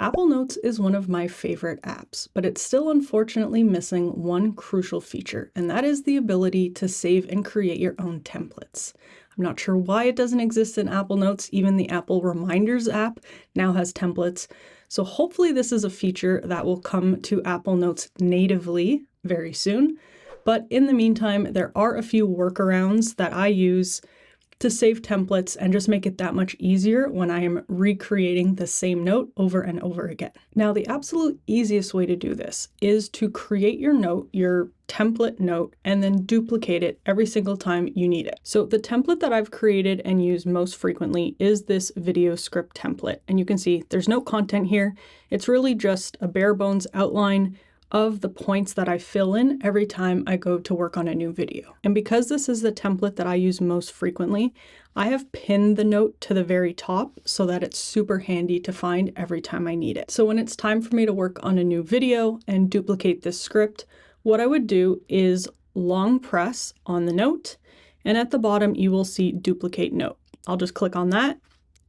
Apple Notes is one of my favorite apps, but it's still unfortunately missing one crucial feature, and that is the ability to save and create your own templates. I'm not sure why it doesn't exist in Apple Notes. Even the Apple Reminders app now has templates. So hopefully this is a feature that will come to Apple Notes natively very soon. But in the meantime, there are a few workarounds that I use to save templates and just make it that much easier when I am recreating the same note over and over again. Now, the absolute easiest way to do this is to create your note, your template note, and then duplicate it every single time you need it. So the template that I've created and use most frequently is this video script template. And you can see there's no content here. It's really just a bare bones outline of the points that I fill in every time I go to work on a new video. And because this is the template that I use most frequently, I have pinned the note to the very top so that it's super handy to find every time I need it. So when it's time for me to work on a new video and duplicate this script, what I would do is long press on the note, and at the bottom you will see duplicate note. I'll just click on that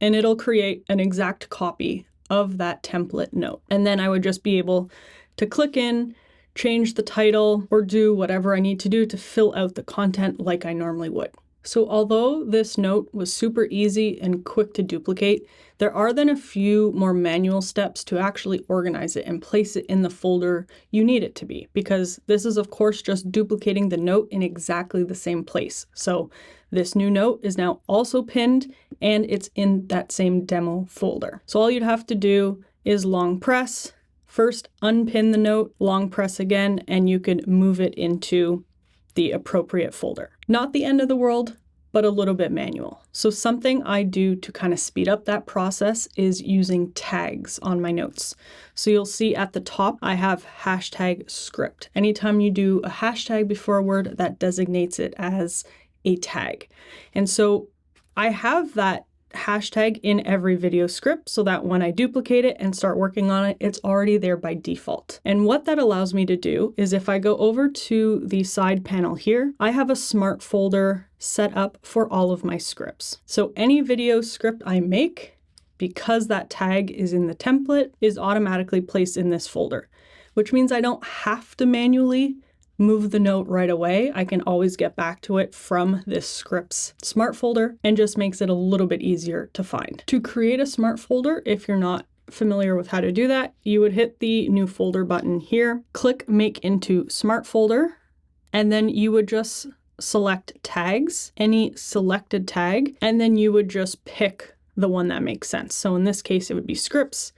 and it'll create an exact copy of that template note. And then I would just be able to click in, change the title, or do whatever I need to do to fill out the content like I normally would. So although this note was super easy and quick to duplicate, there are then a few more manual steps to actually organize it and place it in the folder you need it to be, because this is of course just duplicating the note in exactly the same place. So this new note is now also pinned and it's in that same demo folder. So all you'd have to do is long press, first unpin the note, long press again, and you can move it into the appropriate folder. Not the end of the world, but a little bit manual. So something I do to kind of speed up that process is using tags on my notes. So you'll see at the top, I have hashtag script. Anytime you do a hashtag before a word, that designates it as a tag. And so I have that hashtag in every video script so that when I duplicate it and start working on it, it's already there by default. And what that allows me to do is if I go over to the side panel here, I have a smart folder set up for all of my scripts. So any video script I make, because that tag is in the template, is automatically placed in this folder, which means I don't have to manually move the note right away. I can always get back to it from this scripts smart folder, and just makes it a little bit easier to find. To create a smart folder, if you're not familiar with how to do that, you would hit the new folder button here, click make into smart folder, and then you would just select tags, any selected tag, and then you would just pick the one that makes sense. So in this case, it would be scripts.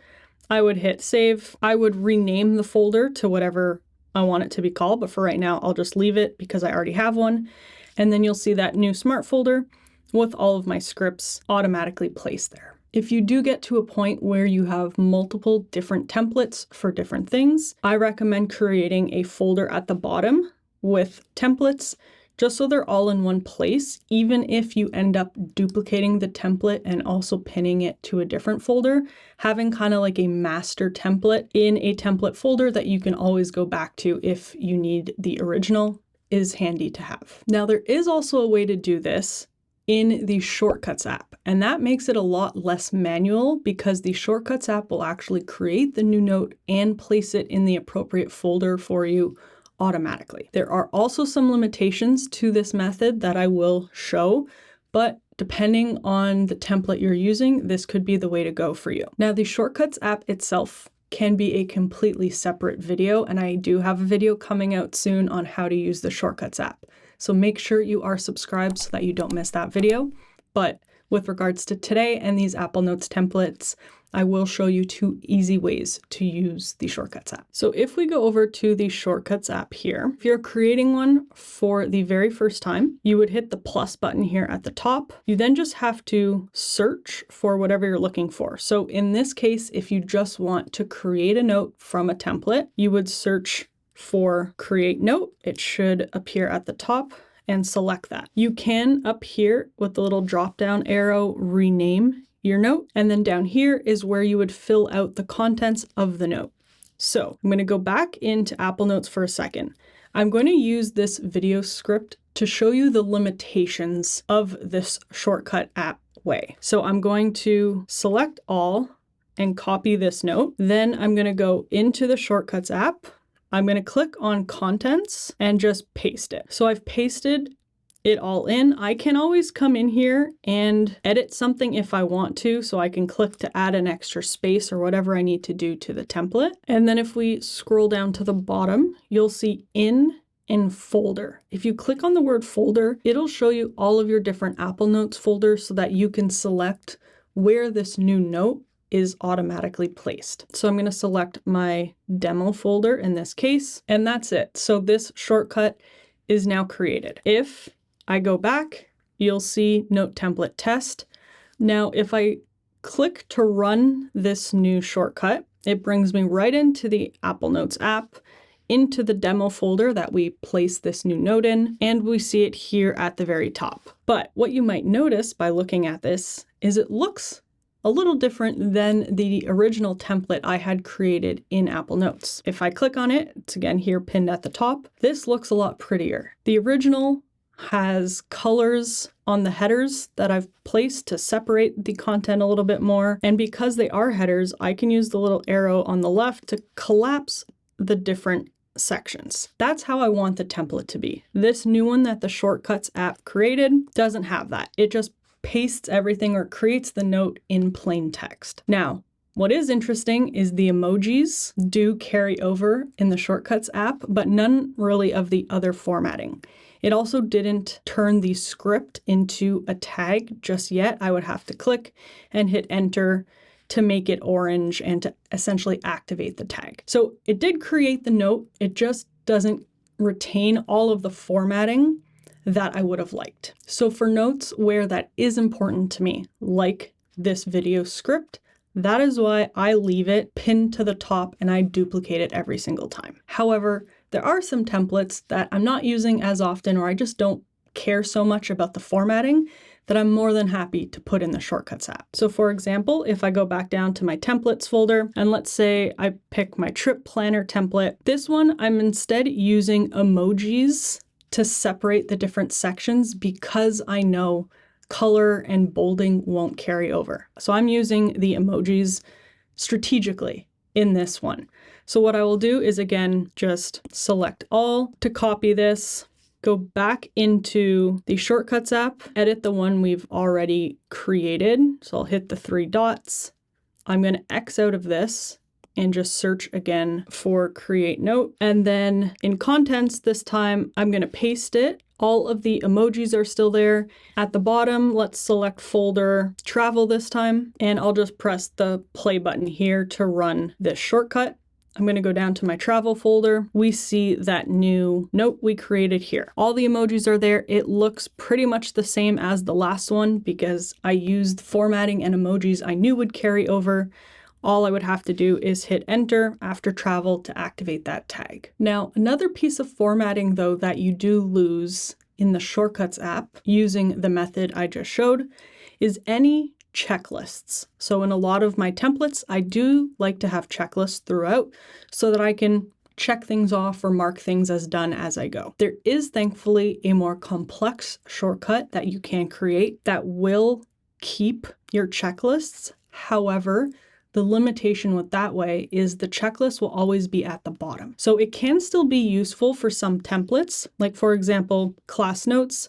I would hit save. I would rename the folder to whatever I want it to be called, but for right now, I'll just leave it because I already have one. And then you'll see that new smart folder with all of my scripts automatically placed there. If you do get to a point where you have multiple different templates for different things, I recommend creating a folder at the bottom with templates, just so they're all in one place. Even if you end up duplicating the template and also pinning it to a different folder, having kind of like a master template in a template folder that you can always go back to if you need the original is handy to have. Now, there is also a way to do this in the Shortcuts app, and that makes it a lot less manual because the Shortcuts app will actually create the new note and place it in the appropriate folder for you automatically. There are also some limitations to this method that I will show, but depending on the template you're using, this could be the way to go for you. Now, the Shortcuts app itself can be a completely separate video, and I do have a video coming out soon on how to use the Shortcuts app. So make sure you are subscribed so that you don't miss that video. But with regards to today and these Apple Notes templates, I will show you 2 easy ways to use the Shortcuts app. So if we go over to the Shortcuts app here, if you're creating one for the very first time, you would hit the plus button here at the top. You then just have to search for whatever you're looking for. So in this case, if you just want to create a note from a template, you would search for create note. It should appear at the top, and select that. You can up here with the little drop down arrow rename your note, and then down here is where you would fill out the contents of the note. So I'm going to go back into Apple Notes for a second. I'm going to use this video script to show you the limitations of this shortcut app way. So I'm going to select all and copy this note. Then I'm going to go into the Shortcuts app. I'm going to click on Contents and just paste it. So I've pasted it all in. I can always come in here and edit something if I want to, so I can click to add an extra space or whatever I need to do to the template. And then if we scroll down to the bottom, you'll see in folder. If you click on the word folder, it'll show you all of your different Apple Notes folders so that you can select where this new note is automatically placed. So I'm going to select my demo folder in this case, and that's it. So this shortcut is now created. If I go back, you'll see Note Template Test. Now, if I click to run this new shortcut, it brings me right into the Apple Notes app, into the demo folder that we placed this new note in, and we see it here at the very top. But what you might notice by looking at this is it looks a little different than the original template I had created in Apple Notes. If I click on it, it's again here pinned at the top, this looks a lot prettier. The original has colors on the headers that I've placed to separate the content a little bit more. And because they are headers, I can use the little arrow on the left to collapse the different sections. That's how I want the template to be. This new one that the Shortcuts app created doesn't have that. It just pastes everything or creates the note in plain text. Now, what is interesting is the emojis do carry over in the Shortcuts app, but none really of the other formatting. It also didn't turn the script into a tag just yet. I would have to click and hit enter to make it orange and to essentially activate the tag. So it did create the note, it just doesn't retain all of the formatting that I would have liked. So for notes where that is important to me, like this video script, that is why I leave it pinned to the top and I duplicate it every single time. However, there are some templates that I'm not using as often, or I just don't care so much about the formatting, that I'm more than happy to put in the Shortcuts app. So for example, if I go back down to my templates folder, and let's say I pick my trip planner template, this one I'm instead using emojis to separate the different sections because I know color and bolding won't carry over. So I'm using the emojis strategically in this one. So what I will do is again, just select all to copy this, go back into the Shortcuts app, edit the one we've already created. So I'll hit the 3 dots. I'm going to X out of this and just search again for create note. And then in contents this time, I'm going to paste it. All of the emojis are still there. At the bottom, let's select folder travel this time, and I'll just press the play button here to run this shortcut. I'm going to go down to my travel folder. We see that new note we created here. All the emojis are there. It looks pretty much the same as the last one because I used formatting and emojis I knew would carry over. All I would have to do is hit enter after travel to activate that tag. Now, another piece of formatting though that you do lose in the Shortcuts app using the method I just showed is any checklists. So in a lot of my templates, I do like to have checklists throughout so that I can check things off or mark things as done as I go. There is thankfully a more complex shortcut that you can create that will keep your checklists. However, the limitation with that way is the checklist will always be at the bottom. So it can still be useful for some templates, like for example, class notes.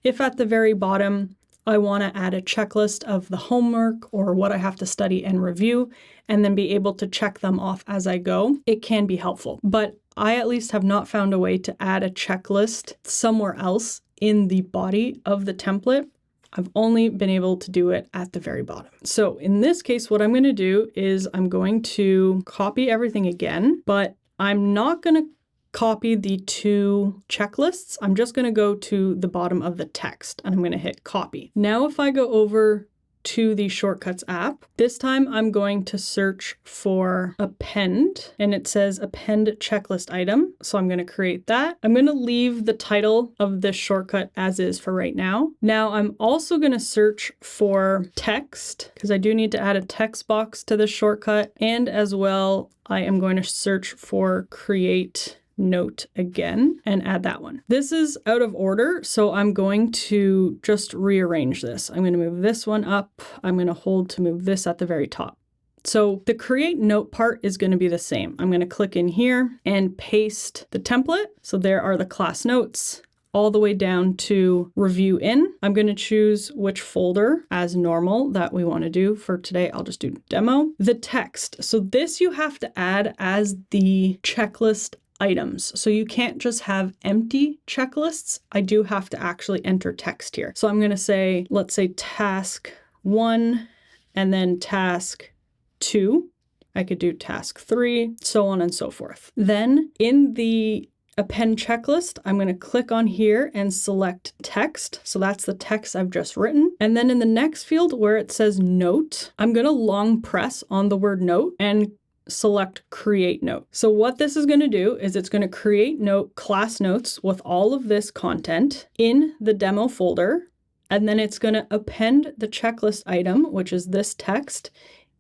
If at the very bottom, I want to add a checklist of the homework or what I have to study and review, and then be able to check them off as I go, it can be helpful. But I at least have not found a way to add a checklist somewhere else in the body of the template. I've only been able to do it at the very bottom. So in this case, what I'm going to do is I'm going to copy everything again, but I'm not going to copy the 2 checklists. I'm just going to go to the bottom of the text and I'm going to hit copy. Now, if I go over to the Shortcuts app, this time I'm going to search for append, and it says append checklist item. So I'm going to create that. I'm going to leave the title of this shortcut as is for right now. Now I'm also going to search for text because I do need to add a text box to the shortcut, and as well, I am going to search for create note again and add that one. This is out of order, so I'm going to just rearrange this. I'm going to move this one up. I'm going to hold to move this at the very top. So the create note part is going to be the same. I'm going to click in here and paste the template. So there are the class notes all the way down to review in. I'm going to choose which folder as normal that we want to do. For today, I'll just do demo. The text. So this you have to add as the checklist items. So you can't just have empty checklists. I do have to actually enter text here. So I'm going to say, let's say task 1 and then task 2. I could do task 3, so on and so forth. Then in the append checklist, I'm going to click on here and select text. So that's the text I've just written. And then in the next field where it says note, I'm going to long press on the word note and select create note. So what this is going to do is it's going to create note class notes with all of this content in the demo folder. And then it's going to append the checklist item, which is this text,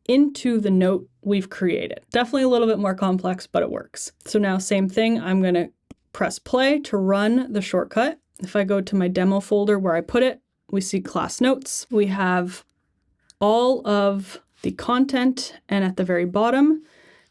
into the note we've created. Definitely a little bit more complex, but it works. So now same thing, I'm going to press play to run the shortcut. If I go to my demo folder where I put it, we see class notes. We have all of the content, and at the very bottom,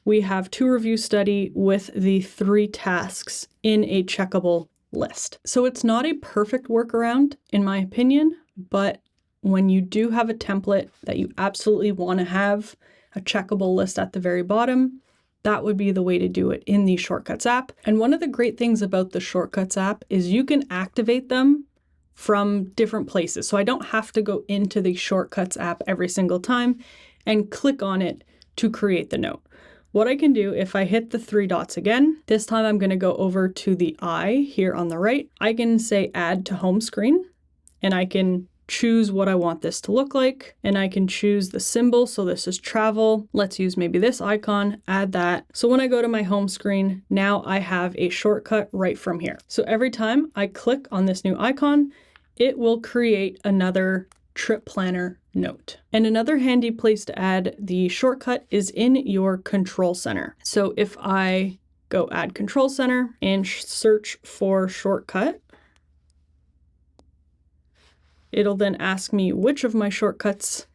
we have to review study with the 3 tasks in a checkable list. So it's not a perfect workaround, in my opinion, but when you do have a template that you absolutely want to have a checkable list at the very bottom, that would be the way to do it in the Shortcuts app. And one of the great things about the Shortcuts app is you can activate them from different places. So I don't have to go into the Shortcuts app every single time and click on it to create the note. What I can do, if I hit the 3 dots again, this time I'm going to go over to the eye here on the right. I can say add to home screen, and I can choose what I want this to look like, and I can choose the symbol. So this is travel. Let's use maybe this icon, add that. So when I go to my home screen, now I have a shortcut right from here. So every time I click on this new icon, it will create another trip planner note. And another handy place to add the shortcut is in your control center. So if I go add control center and search for shortcut, it'll then ask me which of my shortcuts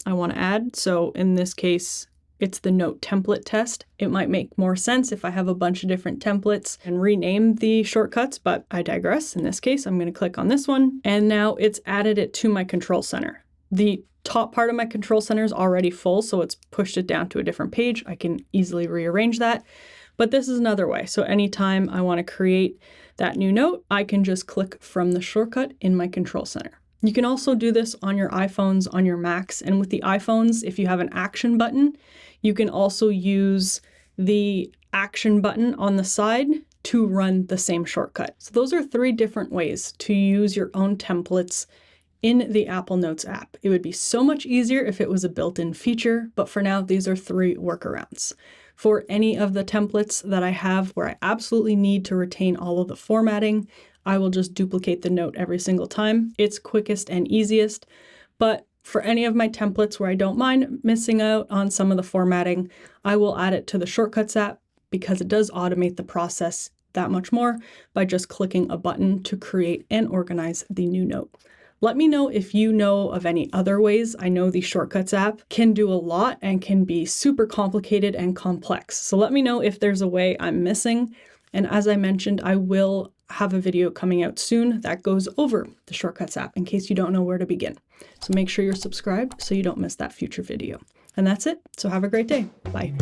I want to add. So in this case, it's the note template test. It might make more sense if I have a bunch of different templates and rename the shortcuts, but I digress. In this case, I'm going to click on this one, and now it's added it to my control center. The top part of my control center is already full, so it's pushed it down to a different page. I can easily rearrange that, but this is another way. So anytime I want to create that new note, I can just click from the shortcut in my control center. You can also do this on your iPhones, on your Macs, and with the iPhones, if you have an action button, you can also use the action button on the side to run the same shortcut. So those are 3 different ways to use your own templates in the Apple Notes app. It would be so much easier if it was a built-in feature, but for now, these are 3 workarounds. For any of the templates that I have where I absolutely need to retain all of the formatting, I will just duplicate the note every single time. It's quickest and easiest, but for any of my templates where I don't mind missing out on some of the formatting, I will add it to the Shortcuts app because it does automate the process that much more by just clicking a button to create and organize the new note. Let me know if you know of any other ways. I know the Shortcuts app can do a lot and can be super complicated and complex. So let me know if there's a way I'm missing. And as I mentioned, I will have a video coming out soon that goes over the Shortcuts app in case you don't know where to begin. So make sure you're subscribed so you don't miss that future video. And that's it. So have a great day. Bye.